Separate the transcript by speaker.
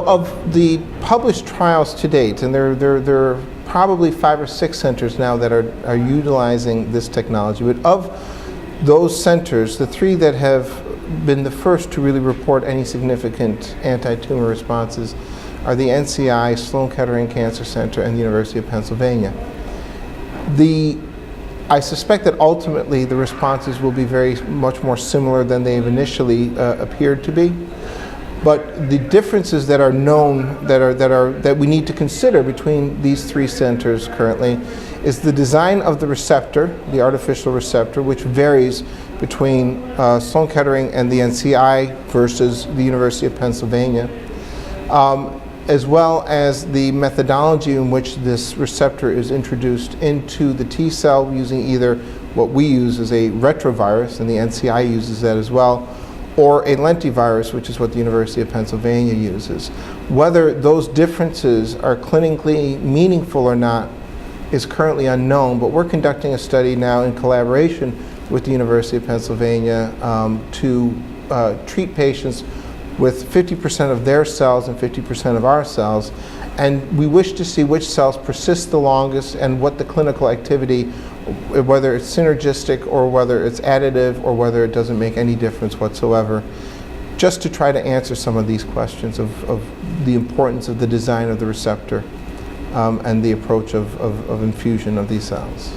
Speaker 1: Of the published trials to date, and there are probably 5 or 6 centers now that are utilizing this technology, but of those centers, the 3 that have been the first to really report any significant anti-tumor responses are the NCI, Sloan-Kettering Cancer Center, and the University of Pennsylvania. I suspect that ultimately the responses will be very much more similar than they've initially appeared to be. But the differences that are known, that we need to consider between these 3 centers currently, is the design of the receptor, the artificial receptor, which varies between Sloan-Kettering and the NCI versus the University of Pennsylvania, as well as the methodology in which this receptor is introduced into the T cell using either what we use as a retrovirus, and the NCI uses that as well, or a lentivirus, which is what the University of Pennsylvania uses. Whether those differences are clinically meaningful or not is currently unknown, but we're conducting a study now in collaboration with the University of Pennsylvania to treat patients with 50% of their cells and 50% of our cells, and we wish to see which cells persist the longest and what the clinical activity, whether it's synergistic or whether it's additive or whether it doesn't make any difference whatsoever, just to try to answer some of these questions of the importance of the design of the receptor and the approach of infusion of these cells.